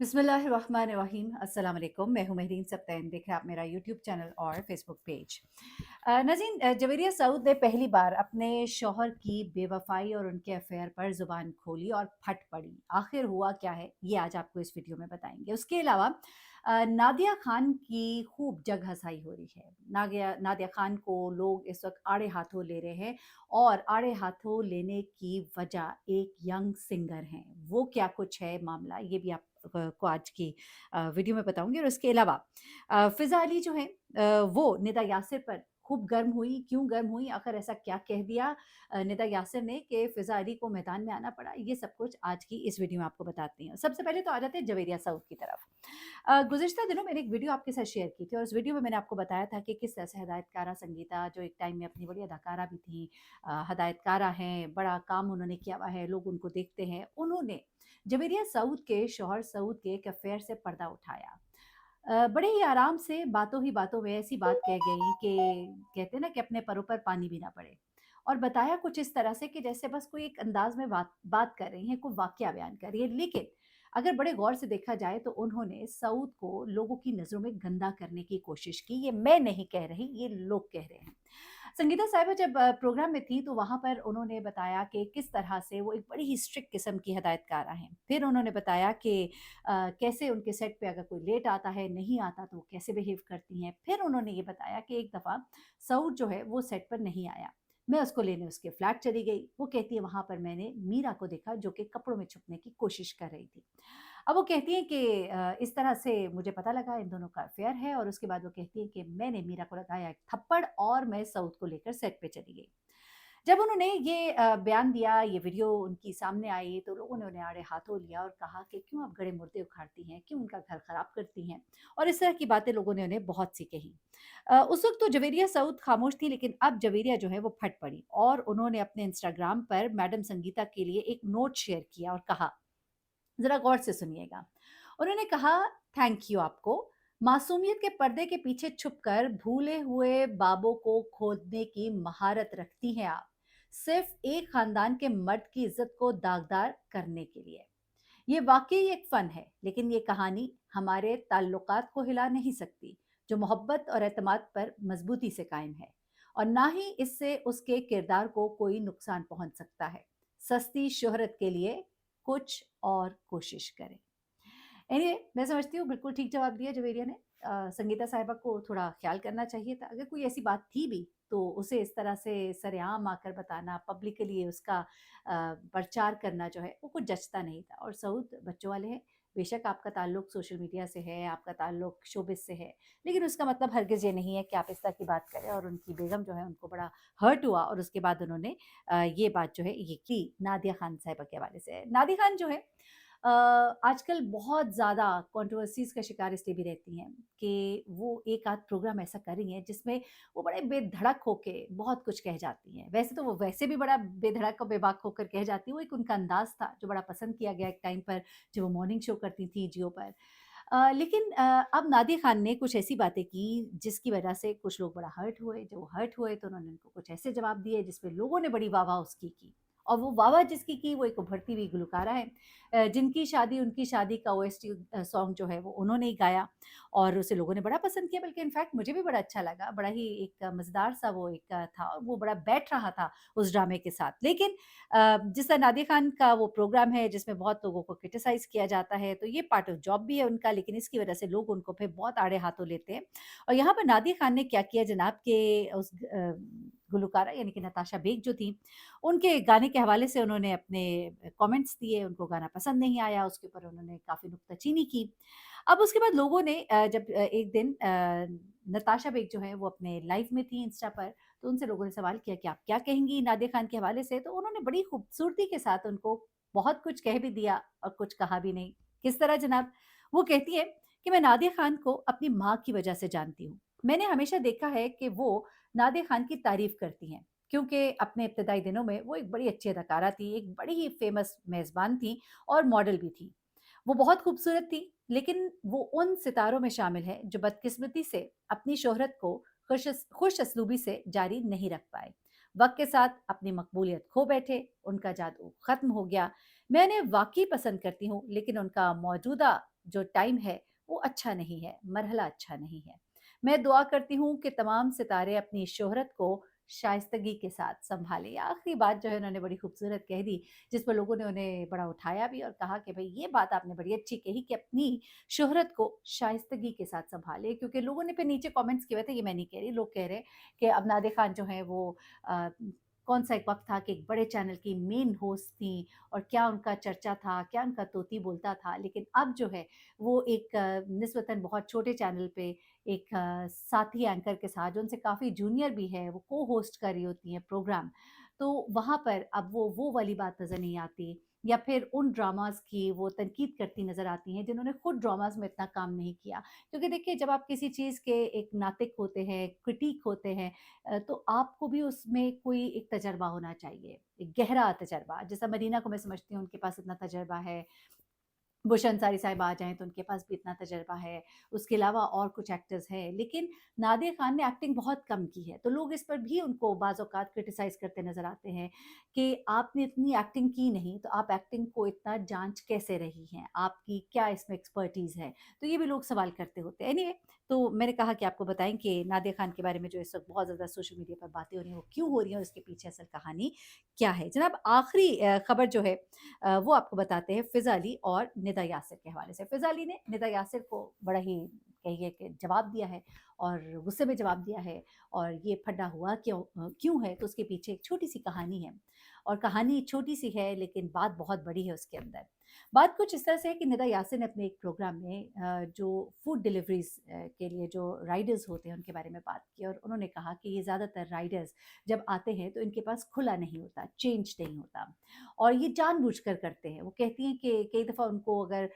बिस्मिल्लाहिर्रहमानिर्रहीम अस्सलाम वालेकुम। मैं हूं महरीन सब्तैन। देख रहे हैं आप मेरा यूट्यूब चैनल और फेसबुक पेज। नज़ीन, जवेरिया सऊद ने पहली बार अपने शौहर की बेवफाई और उनके अफेयर पर ज़ुबान खोली और फट पड़ी। आखिर हुआ क्या है, ये आज आपको इस वीडियो में बताएंगे। उसके अलावा नादिया खान की खूब जग हंसाई हो रही है। नादिया नादिया खान को लोग इस वक्त आड़े हाथों ले रहे हैं, और आड़े हाथों लेने की वजह एक यंग सिंगर हैं। वो क्या कुछ है मामला, ये भी आप को आज की वीडियो में बताऊंगी। और उसके अलावा फिजा अली जो है, वो निदा यासिर पर खूब गर्म हुई। क्यों गर्म हुई, आखिर ऐसा क्या कह दिया निदा यासिर ने कि फिजा अली को मैदान में आना पड़ा, ये सब कुछ आज की इस वीडियो में आपको बताती हूँ। सबसे पहले तो आ जाते हैं जवेरिया सऊद की तरफ। गुज़िश्ता दिनों मैंने एक वीडियो आपके साथ शेयर की थी, और उस वीडियो में मैंने आपको बताया था कि किस तरह से हदायतकारा संगीता, जो एक टाइम में अपनी बड़ी अदाकारा भी थी, हदायतकारा हैं, बड़ा काम उन्होंने किया हुआ है, लोग उनको देखते हैं, उन्होंने जवेरिया सऊद के शौहर सऊद के एक अफेयर से पर्दा उठाया। बड़े ही आराम से बातों ही बातों में ऐसी बात कह गई कि कहते हैं ना कि अपने परों पर पानी भी ना पड़े। और बताया कुछ इस तरह से कि जैसे बस कोई एक अंदाज में बात बात कर रही हैं, कोई वाकया बयान कर रही है। लेकिन अगर बड़े गौर से देखा जाए तो उन्होंने सऊद को लोगों की नज़रों में गंदा करने की कोशिश की। ये मैं नहीं कह रही, ये लोग कह रहे हैं। संगीता साहिबा जब प्रोग्राम में थी तो वहाँ पर उन्होंने बताया कि किस तरह से वो एक बड़ी ही स्ट्रिक्ट किस्म की हदायतकारा हैं। फिर उन्होंने बताया कि कैसे उनके सेट पे अगर कोई लेट आता है, नहीं आता, तो वो कैसे बिहेव करती हैं। फिर उन्होंने ये बताया कि एक दफ़ा सऊद जो है वो सेट पर नहीं आया, मैं उसको लेने उसके फ्लैट चली गई। वो कहती है वहाँ पर मैंने मीरा को देखा जो कि कपड़ों में छुपने की कोशिश कर रही थी। अब वो कहती हैं कि इस तरह से मुझे पता लगा इन दोनों का अफेयर है, और उसके बाद वो कहती हैं कि मैंने मीरा को लगाया एक थप्पड़ और मैं सऊद को लेकर सेट पे चली गई। जब उन्होंने ये बयान दिया, ये वीडियो उनकी सामने आई, तो लोगों ने उन्हें आड़े हाथों लिया और कहा कि क्यों आप गड़े मुर्दे उखाड़ती हैं, क्यों उनका घर खराब करती हैं, और इस तरह की बातें लोगों ने उन्हें बहुत सी कही। उस वक्त तो जवेरिया सऊद खामोश थी, लेकिन अब जवेरिया जो है वो फट पड़ी, और उन्होंने अपने इंस्टाग्राम पर मैडम संगीता के लिए एक नोट शेयर किया और कहा, ज़रा गौर से सुनिएगा। उन्होंने कहा, थैंक यू आपको। मासूमियत के पर्दे के पीछे छुपकर भूले हुए बाबों को खोदने की महारत रखती हैं आप, सिर्फ एक खानदान के मर्द की इज्जत को दागदार करने के लिए। ये वाकई एक फन है, लेकिन ये कहानी हमारे ताल्लुकात को हिला नहीं सकती, जो मोहब्बत और एतमाद पर मजबूती से कायम है, और ना ही इससे उसके किरदार को कोई नुकसान पहुंच सकता है। सस्ती शोहरत के लिए कुछ और कोशिश करें। एनीवे, मैं समझती हूँ बिल्कुल ठीक जवाब दिया जवेरिया ने। संगीता साहिबा को थोड़ा ख्याल करना चाहिए था। अगर कोई ऐसी बात थी भी, तो उसे इस तरह से सरेआम आकर बताना, पब्लिकली उसका प्रचार करना जो है, वो कुछ जचता नहीं था। और सऊद बच्चों वाले हैं, बेशक आपका ताल्लुक सोशल मीडिया से है, आपका ताल्लुक शोबिस से है, लेकिन उसका मतलब हरगिज़ ये नहीं है कि आप इस तरह की बात करें। और उनकी बेगम जो है, उनको बड़ा हर्ट हुआ, और उसके बाद उन्होंने ये बात जो है ये की नादिया खान साहिबा के हवाले से। नादिया खान जो है आजकल बहुत ज़्यादा कंट्रोवर्सीज़ का शिकार इसलिए भी रहती हैं कि वो एक आध प्रोग्राम ऐसा कर रही हैं जिसमें वो बड़े बेधड़क होके बहुत कुछ कह जाती हैं। वैसे तो वो वैसे भी बड़ा बेधड़क और बेबाक होकर कह जाती हैं, वो एक उनका अंदाज़ था जो बड़ा पसंद किया गया एक टाइम पर, जब वो मॉर्निंग शो करती थी जियो पर। लेकिन अब नादिया खान ने कुछ ऐसी बातें की जिसकी वजह से कुछ लोग बड़ा हर्ट हुए। जब वो हर्ट हुए तो उन्होंने उनको कुछ ऐसे जवाब दिए जिसपे लोगों ने बड़ी वाह-वाह उसकी की। और वो वाह-वाह जिसकी की, वो एक उभरती हुई गुलकारा है, जिनकी शादी उनकी शादी का ओएसटी सॉन्ग जो है वो उन्होंने ही गाया, और उसे लोगों ने बड़ा पसंद किया। बल्कि इनफैक्ट मुझे भी बड़ा अच्छा लगा, बड़ा ही एक मज़ेदार सा वो एक था, और वो बड़ा बैठ रहा था उस ड्रामे के साथ। लेकिन जिस तरह नादिया खान का वो प्रोग्राम है जिसमें बहुत लोगों को क्रिटिसाइज़ किया जाता है, तो ये पार्ट ऑफ जॉब भी है उनका, लेकिन इसकी वजह से लोग उनको फिर बहुत आड़े हाथों लेते हैं। और यहाँ पर नादिया खान ने क्या किया जनाब के उस गुलकारा यानी कि नताशा बेग जो थी, उनके गाने के हवाले से उन्होंने अपने कमेंट्स दिए। उनको गाना पसंद नहीं आया, उसके ऊपर उन्होंने काफ़ी नुक्ताचीनी की। अब उसके बाद लोगों ने जब एक दिन नताशा बेग जो है वो अपने लाइव में थी इंस्टा पर, तो उनसे लोगों ने सवाल किया कि आप क्या कहेंगी नादिया खान के हवाले से? तो उन्होंने बड़ी खूबसूरती के साथ उनको बहुत कुछ कह भी दिया और कुछ कहा भी नहीं। किस तरह जनाब? वो कहती है कि मैं नादिया खान को अपनी माँ की वजह से जानती हूँ। मैंने हमेशा देखा है कि वो नादिया खान की तारीफ़ करती हैं, क्योंकि अपने इब्तदाई दिनों में वो एक बड़ी अच्छी अदाकारा थी, एक बड़ी ही फ़ेमस मेज़बान थी और मॉडल भी थी। वो बहुत खूबसूरत थी, लेकिन वो उन सितारों में शामिल है जो बदकिस्मती से अपनी शोहरत को खुश असलूबी से जारी नहीं रख पाए। वक्त के साथ अपनी मकबूलियत खो बैठे, उनका जादू खत्म हो गया। मैं उन्हें वाकई पसंद करती हूँ, लेकिन उनका मौजूदा जो टाइम है वो अच्छा नहीं है, मरहला अच्छा नहीं है। मैं दुआ करती हूँ कि तमाम सितारे अपनी शोहरत को शाइस्तगी के साथ सँभालें। ये आखिरी बात जो है उन्होंने बड़ी खूबसूरत कह दी, जिस पर लोगों ने उन्हें बड़ा उठाया भी और कहा कि भई ये बात आपने बड़ी अच्छी कही कि अपनी शोहरत को शाइस्तगी के साथ सँभालें, क्योंकि लोगों ने फिर नीचे कमेंट्स किए हुए थे, ये मैं नहीं कह रही, लोग कह रहे हैं कि अब नादिया खान जो है वो अ, कौन-सा एक वक़्त था कि एक बड़े चैनल की मेन होस्ट थीं और क्या उनका चर्चा था, क्या उनका तोती बोलता था। लेकिन अब जो है वो एक निस्बतन बहुत छोटे चैनल पे एक साथी एंकर के साथ जो उनसे काफ़ी जूनियर भी है, वो को-होस्ट कर रही होती हैं प्रोग्राम। तो वहाँ पर अब वो वाली बात नज़र नहीं आती या फिर उन ड्रामाज़ की वो तनकीद करती नज़र आती हैं जिन्होंने खुद ड्रामाज़ में इतना काम नहीं किया। क्योंकि देखिए जब आप किसी चीज़ के एक नातिक होते हैं, क्रिटिक होते हैं तो आपको भी उसमें कोई एक तजर्बा होना चाहिए, एक गहरा तजर्बा। जैसा मरीना को मैं समझती हूँ उनके पास इतना तजर्बा है, बुश अंसारी साहिब आ जाएँ तो उनके पास भी इतना तजर्बा है, उसके अलावा और कुछ एक्टर्स हैं। लेकिन नादिया ख़ान ने एक्टिंग बहुत कम की है, तो लोग इस पर भी उनको बाज़ औक़ात क्रिटिसाइज़ करते नज़र आते हैं कि आपने इतनी एक्टिंग की नहीं, तो आप एक्टिंग को इतना जाँच कैसे रही हैं? आपकी क्या इसमें एक्सपर्टीज़ है? तो ये भी लोग सवाल करते होते हैं। एनीवे तो मैंने कहा कि आपको बताएँ कि नादिया ख़ान के बारे में जो इस वक़्त बहुत ज़्यादा सोशल मीडिया पर बातें हो रही हैं, वो क्यों हो रही हैं और इसके पीछे असल कहानी क्या है? जनाब आखिरी खबर जो है वो आपको बताते हैं फ़िज़ा अली और निदा यासिर के हवाले से। फ़िज़ा अली ने निदा यासिर को बड़ा ही कहिए कि जवाब दिया है और गुस्से में जवाब दिया है और ये फड्डा हुआ क्यों है? तो उसके पीछे एक छोटी-सी कहानी है और कहानी छोटी-सी है लेकिन बात बहुत बड़ी है उसके अंदर। बात कुछ इस तरह से है कि निदा यासिर ने अपने एक प्रोग्राम में जो फूड डिलीवरीज़ के लिए जो राइडर्स होते हैं उनके बारे में बात की और उन्होंने कहा कि ये ज़्यादातर राइडर्स जब आते हैं तो इनके पास खुला नहीं होता, चेंज नहीं होता। और ये जानबूझकर करते हैं। वो कहती हैं कि कई दफ़ा उनको अगर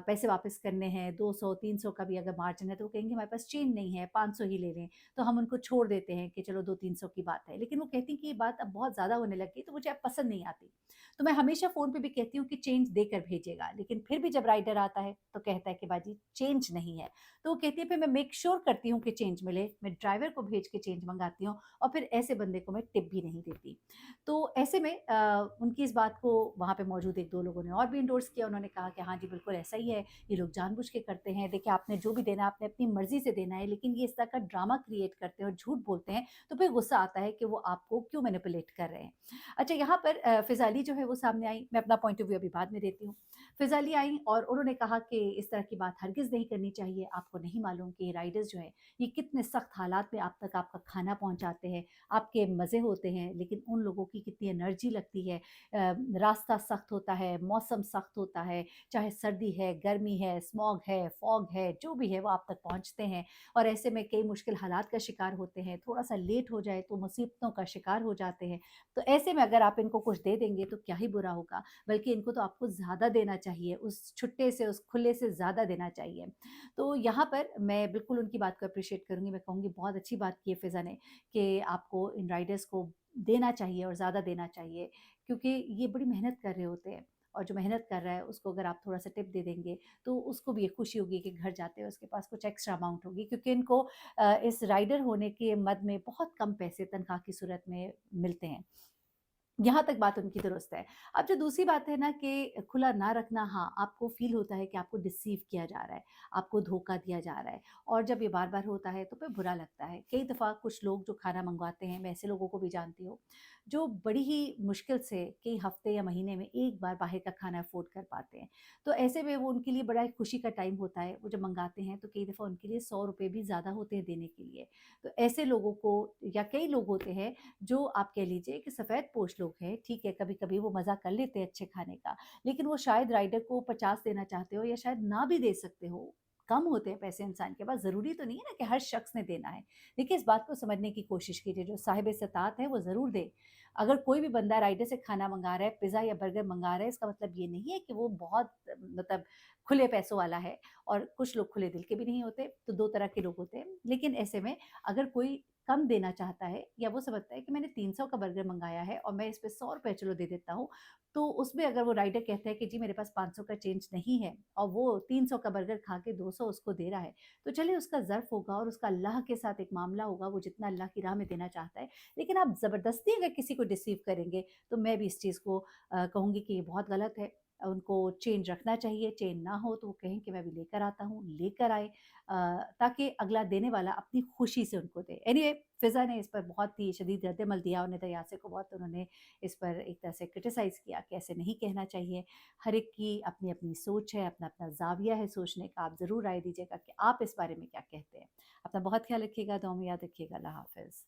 पैसे वापस करने हैं 200-300 का भी अगर मार्जिन है तो वो कहेंगे हमारे पास चेंज नहीं है 500 ही ले लें। तो हम उनको छोड़ देते हैं कि चलो 2-300 की बात है। लेकिन वो कहती हैं कि ये बात अब बहुत ज़्यादा होने लग गई तो मुझे अब पसंद नहीं आती। तो मैं हमेशा फ़ोन पे भी कहती हूँ कि चेंज देकर भेजिएगा। लेकिन फिर भी जब राइडर आता है तो कहता है कि बाजी चेंज नहीं है। तो वो कहती है फिर मैं मेक श्योर करती हूँ कि चेंज मिले। मैं ड्राइवर को भेज के चेंज मँगाती हूँ और फिर ऐसे बंदे को मैं टिप भी नहीं देती। तो ऐसे में उनकी इस बात को वहाँ पे मौजूद 1-2 लोगों ने और भी एंडोर्स किया। उन्होंने कहा कि हाँ जी, बिल्कुल ऐसा ही है, ये लोग जानबूझ के करते हैं। देखिए, आपने जो भी देना है, आपने अपनी मर्ज़ी से देना है, लेकिन ये इस तरह का ड्रामा क्रिएट करते हैं और झूठ बोलते हैं, तो फिर गुस्सा आता है कि वो आपको क्यों मैनिपुलेट कर रहे हैं। अच्छा, यहाँ पर फ़िज़ा अली जो है वो सामने आई। मैं अपना पॉइंट ऑफ व्यू अभी बाद में देती हूँ। फ़िज़ा अली आई और उन्होंने कहा कि इस तरह की बात हरगिज़ नहीं करनी चाहिए। आपको नहीं मालूम कि ये राइडर्स जो हैं, ये कितने सख्त हालात में आप तक आपका खाना पहुँचाते हैं। आपके मज़े होते हैं, लेकिन उन लोगों की कितनी एनर्जी लगती है। रास्ता सख्त होता है, मौसम सख्त होता है, चाहे सर्दी है, गर्मी है, स्मॉग है, फॉग है, जो भी है वो आप तक पहुँचते हैं और ऐसे में कई मुश्किल हालात का शिकार होते हैं। थोड़ा-सा लेट हो जाए तो मुसीबतों का शिकार हो जाते हैं। तो ऐसे में अगर आप इनको कुछ दे देंगे तो क्या ही बुरा होगा, बल्कि इनको तो आपको ज़्यादा देना चाहिए, उस छुट्टे से, उस खुले से ज़्यादा देना चाहिए। तो यहाँ पर मैं बिल्कुल उनकी बात को एप्रिशिएट करूँगी, मैं कहूँगी बहुत अच्छी बात की है फ़िज़ा ने कि आपको इन राइडर्स को देना चाहिए और ज़्यादा देना चाहिए, क्योंकि ये बड़ी मेहनत कर रहे होते हैं और जो मेहनत कर रहा है उसको अगर आप थोड़ा-सा टिप दे देंगे, तो उसको भी एक खुशी होगी कि घर जाते हुए उसके पास कुछ एक्स्ट्रा अमाउंट होगी क्योंकि इनको इस राइडर होने के मद में बहुत कम पैसे तनख्वाह की सूरत में मिलते हैं। यहाँ तक बात उनकी दुरुस्त है। अब जो दूसरी बात है ना कि खुला ना रखना, हाँ, आपको फ़ील होता है कि आपको डिसीव किया जा रहा है, आपको धोखा दिया जा रहा है और जब ये बार-बार होता है तो फिर बुरा लगता है। कई दफ़ा कुछ लोग जो खाना मँगवाते हैं, मैं ऐसे लोगों को भी जानती हूँ, जो बड़ी ही मुश्किल से कई हफ़्ते या महीने में एक बार बाहर का खाना अफ़ोर्ड कर पाते हैं। तो ऐसे में वो उनके लिए बड़ा एक खुशी का टाइम होता है। वो जब मँगाते हैं तो कई दफ़ा उनके लिए ₹100 भी ज़्यादा होते हैं देने के लिए। तो ऐसे लोगों को या कई लोग होते हैं जो आप कह लीजिए कि सफ़ेदपोश लोग हैं, ठीक है, कभी-कभी वो मज़ा कर लेते हैं अच्छे खाने का, लेकिन वो शायद राइडर को 50 देना चाहते हो या शायद ना भी दे सकते हो। कम होते हैं पैसे इंसान के पास, ज़रूरी तो नहीं है ना कि हर शख्स ने देना है। देखिए, इस बात को समझने की कोशिश कीजिए, जो साहिब इस्तात है, वो ज़रूर दे। अगर कोई भी बंदा राइडर से खाना मँगा रहा है, पिज़्ज़ा या बर्गर मँगा रहा है, इसका मतलब ये नहीं है कि वो बहुत मतलब खुले पैसों वाला है और कुछ लोग खुले दिल के भी नहीं होते, तो 2 तरह के लोग होते हैं। लेकिन ऐसे में अगर कोई कम देना चाहता है या वो समझता है कि मैंने 300 का बर्गर मँगाया है और मैं इस पे ₹100 चलो दे देता हूँ, तो उसमें अगर वो राइडर कहता है कि जी मेरे पास 500 का चेंज नहीं है और वो 300 का बर्गर खा के 200 उसको दे रहा है, तो चलिए उसका ज़र्फ़ होगा और उसका अल्लाह के साथ एक मामला होगा, वो जितना अल्लाह की राह में देना चाहता है। लेकिन आप ज़बरदस्ती अगर किसी को डिसीव करेंगे, तो मैं भी इस चीज़ को कहूँगी कि ये बहुत गलत है। उनको चेन रखना चाहिए, चेन ना हो तो वो कहें कि मैं अभी लेकर आता हूँ, लेकर आएँ ताकि अगला देने वाला अपनी खुशी से उनको दे। एनीवे फ़िज़ा ने इस पर बहुत ही शदीद रद्द-अमल दिया और नेता यासिर को बहुत उन्होंने इस पर एक तरह से क्रिटिसाइज़ किया कि ऐसे नहीं कहना चाहिए। हर एक की अपनी-अपनी सोच है, अपना-अपना ज़ाविया है सोचने का। आप ज़रूर राय दीजिएगा कि आप इस बारे में क्या कहते हैं? अपना बहुत ख़्याल रखिएगा, दुआ में याद रखिएगा। अल्लाह हाफ़िज़।